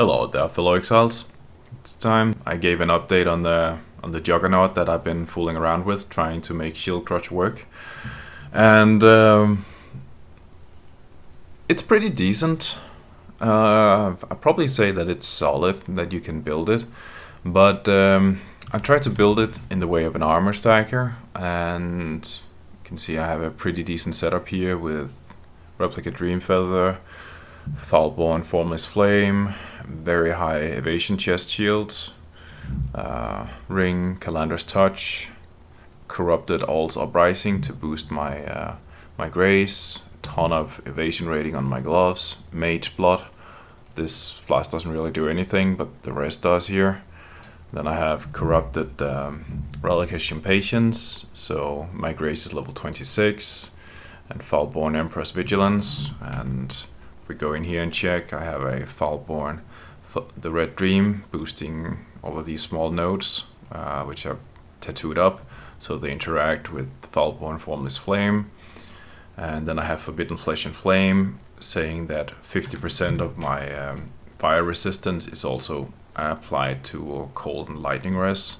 Hello there, fellow exiles. It's time. I gave an update on the Juggernaut that I've been fooling around with, trying to make Shield Crush work, and it's pretty decent. I'd probably say that it's solid, that you can build it, but I tried to build it in the way of an armor stacker, and you can see I have a pretty decent setup here with Replica Dream Feather, Foulborn Formless Flame, very high evasion chest shields, Ring, Calandra's Touch, Corrupted All's Uprising to boost my my grace, ton of evasion rating on my gloves, Mage Blood. This flask doesn't really do anything, but the rest does here. Then I have Corrupted Relic Patience, so my grace is level 26, and Foulborn Emperor's Vigilance. And if we go in here and check, I have a Foulborn the Red Dream, boosting all of these small nodes, which I've tattooed up, so they interact with Foulborn Formless Flame. And then I have Forbidden Flesh and Flame, saying that 50% of my fire resistance is also applied to Cold and Lightning Res.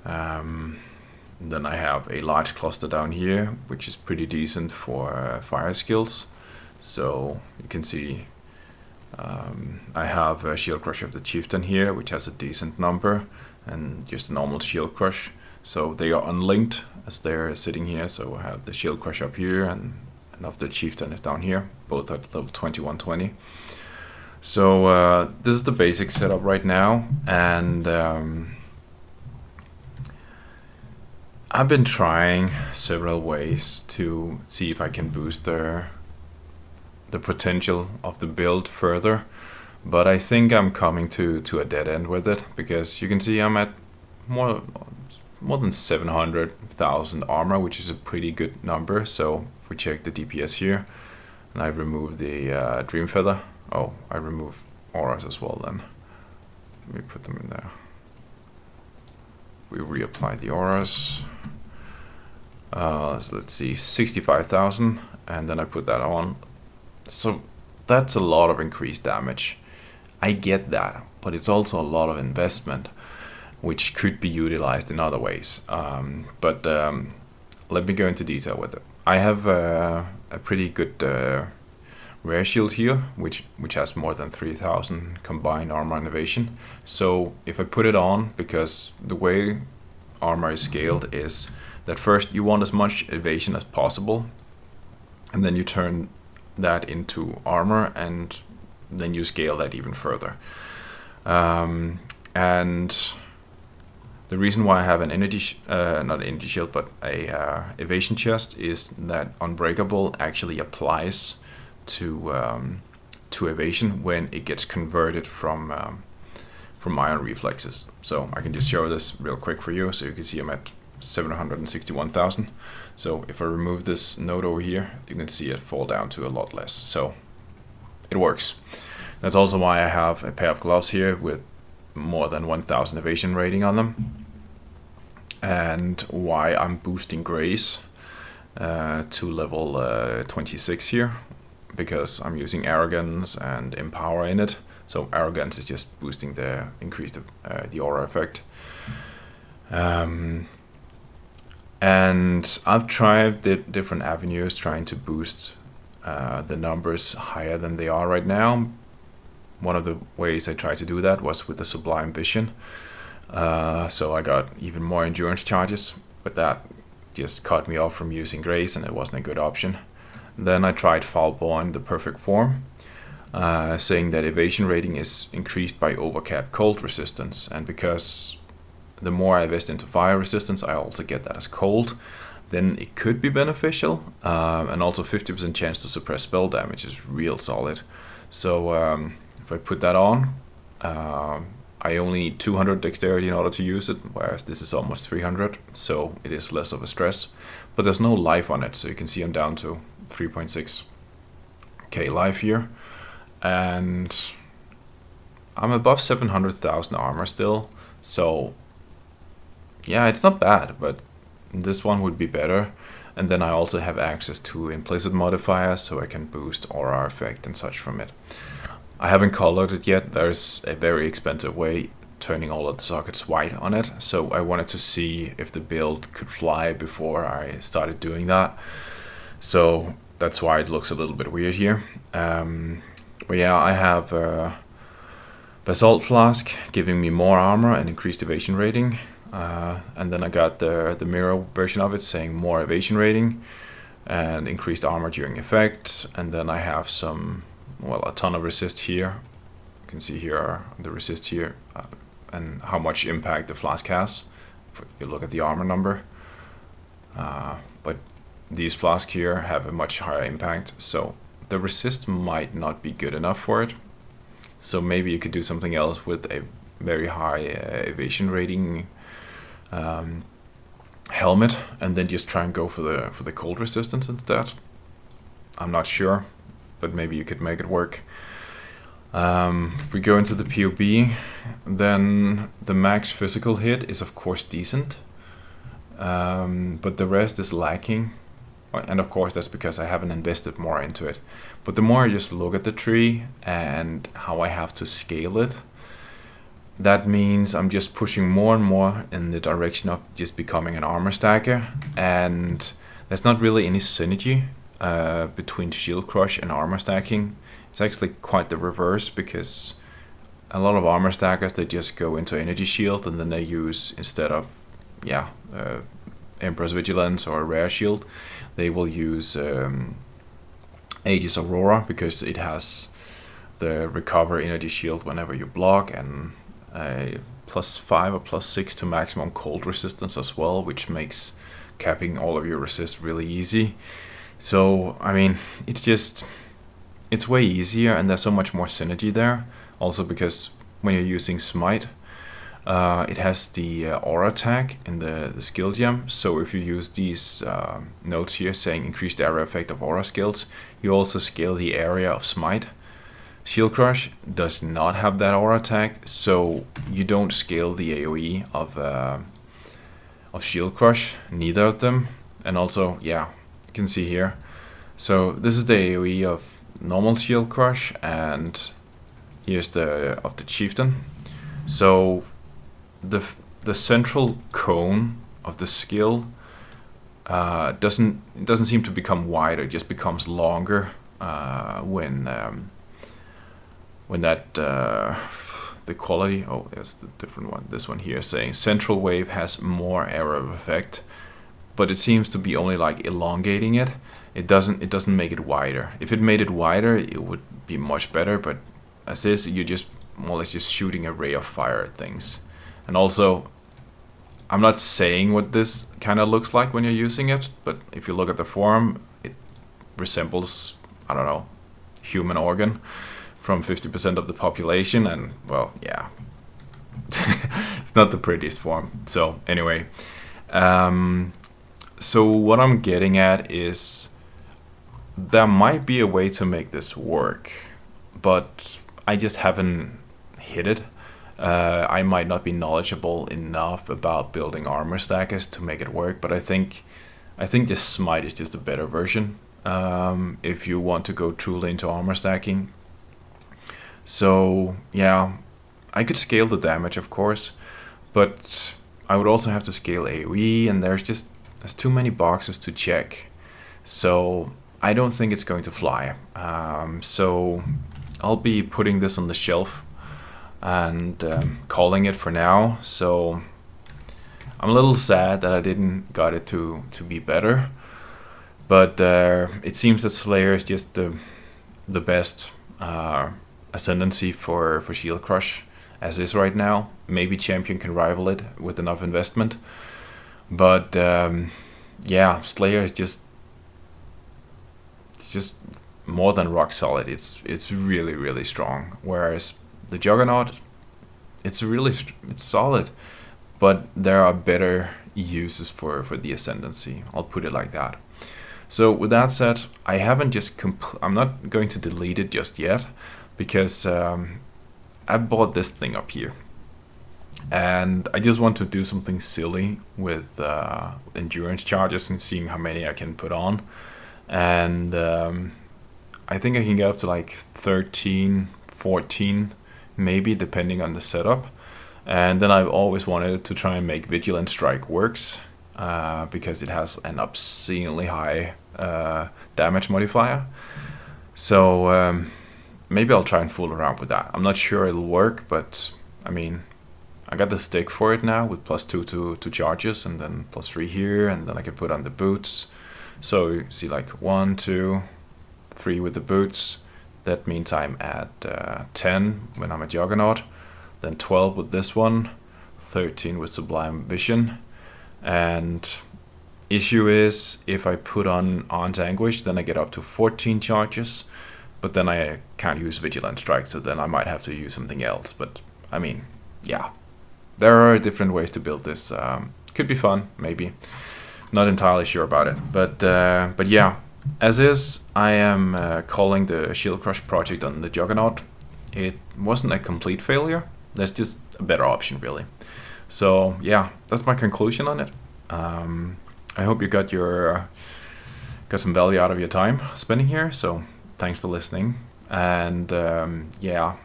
Then I have a large cluster down here, which is pretty decent for fire skills. So you can see I have a Shield Crush of the Chieftain here, which has a decent number, and just a normal Shield Crush. So they are unlinked as they're sitting here. So I have the Shield Crush up here, and of the Chieftain is down here, both at level 2120. So this is the basic setup right now, and I've been trying several ways to see if I can boost the potential of the build further, but I think I'm coming to a dead end with it, because you can see I'm at more than 700,000 armor, which is a pretty good number. So if we check the DPS here, and I remove the Dream Feather, I remove auras as well, then let me put them in there. We reapply the auras, so let's see, 65,000, and then I put that on. So that's a lot of increased damage. I get that, but it's also a lot of investment, which could be utilized in other ways. But let me go into detail with it. I have a pretty good rare shield here, which has more than 3,000 combined armor and evasion. So if I put it on, because the way armor is scaled is that first you want as much evasion as possible, and then you turn that into armor, and then you scale that even further. And the reason why I have an energy, not energy shield, but a evasion chest is that Unbreakable actually applies to evasion when it gets converted from iron reflexes. So I can just show this real quick for you, so you can see I'm at 761,000. So if I remove this node over here, you can see it fall down to a lot less. So it works. That's also why I have a pair of gloves here with more than 1,000 evasion rating on them, and why I'm boosting grace to level 26 here, because I'm using Arrogance and Empower in it. So Arrogance is just boosting the increased the aura effect. And I've tried the different avenues trying to boost the numbers higher than they are right now. One of the ways I tried to do that was with the Sublime Vision. So I got even more endurance charges, but that just cut me off from using Grace, and it wasn't a good option. Then I tried Foulborn, the Perfect Form, saying that evasion rating is increased by overcap cold resistance, and because the more I invest into fire resistance, I also get that as cold, then it could be beneficial. And also 50% chance to suppress spell damage is real solid. So if I put that on, I only need 200 dexterity in order to use it, whereas this is almost 300, so it is less of a stress. But there's no life on it, so you can see I'm down to 3.6k life here, and I'm above 700,000 armor still. So yeah, it's not bad, but this one would be better. And then I also have access to implicit modifiers, so I can boost aura effect and such from it. I haven't colored it yet. There's a very expensive way turning all of the sockets white on it, so I wanted to see if the build could fly before I started doing that. So that's why it looks a little bit weird here. But yeah, I have Basalt Flask giving me more armor and increased evasion rating. And then I got the mirror version of it saying more evasion rating and increased armor during effect. And then I have some, well, a ton of resist here. You can see here the resist here and how much impact the flask has. If you look at the armor number. But these flasks here have a much higher impact, so the resist might not be good enough for it. So maybe you could do something else with a very high evasion rating helmet, and then just try and go for the cold resistance instead. I'm not sure, but maybe you could make it work. If we go into the PoB, then the max physical hit is of course decent, but the rest is lacking. And of course that's because I haven't invested more into it. But the more I just look at the tree and how I have to scale it, that means I'm just pushing more and more in the direction of just becoming an armor stacker, and there's not really any synergy between shield crush and armor stacking. It's actually quite the reverse, because a lot of armor stackers, they just go into energy shield and then they use, instead of Emperor's Vigilance or a rare shield, they will use Aegis Aurora, because it has the recover energy shield whenever you block, and a +5 or +6 to maximum cold resistance as well, which makes capping all of your resist really easy. So I mean, it's way easier, and there's so much more synergy there. Also because when you're using Smite, it has the aura tag in the skill gem. So if you use these notes here saying increased area effect of aura skills, you also scale the area of Smite. Shield Crush does not have that aura tag, so you don't scale the AoE of Shield Crush, neither of them. And also, yeah, you can see here. So this is the AoE of normal Shield Crush, and here's the of the Chieftain. So the central cone of the skill doesn't seem to become wider; it just becomes longer when that the quality. Oh, it's the different one. This one here saying central wave has more area of effect, but it seems to be only like elongating it. It doesn't make it wider. If it made it wider, it would be much better. But as is, you're just more or less just shooting a ray of fire at things. And also, I'm not saying what this kind of looks like when you're using it, but if you look at the form, it resembles, I don't know, human organ from 50% of the population, and well, yeah, it's not the prettiest form. So anyway, so what I'm getting at is there might be a way to make this work, but I just haven't hit it. I might not be knowledgeable enough about building armor stackers to make it work, but I think this Smite is just a better version if you want to go truly into armor stacking. So yeah, I could scale the damage, of course, but I would also have to scale AoE, and there's too many boxes to check. So I don't think it's going to fly. So I'll be putting this on the shelf and calling it for now. So I'm a little sad that I didn't got it to be better, but it seems that Slayer is just the best ascendancy for Shield Crush as is right now. Maybe Champion can rival it with enough investment, but yeah, Slayer is just more than rock solid. It's really strong, whereas the Juggernaut, it's solid, but there are better uses for the ascendancy. I'll put it like that. So with that said, I haven't just I'm not going to delete it just yet, because I bought this thing up here, and I just want to do something silly with endurance charges and seeing how many I can put on. And I think I can get up to like 13, 14 maybe, depending on the setup. And then I've always wanted to try and make Vigilant Strike works, because it has an obscenely high damage modifier. So maybe I'll try and fool around with that. I'm not sure it'll work, but I mean, I got the stick for it now with +2 to charges, and then +3 here, and then I can put on the boots. So you see, like 1, 2, 3 with the boots. That means I'm at 10 when I'm a Juggernaut, then 12 with this one, 13 with Sublime Vision. And issue is, if I put on Aunt's Anguish, then I get up to 14 charges, but then I can't use Vigilant Strike, so then I might have to use something else. But I mean, yeah, there are different ways to build this. Could be fun, maybe. Not entirely sure about it, but yeah. As is, I am calling the Shield Crush project on the Juggernaut. It wasn't a complete failure. There's just a better option, really. So yeah, that's my conclusion on it. I hope you got some value out of your time spending here. So thanks for listening, and yeah,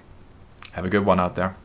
have a good one out there.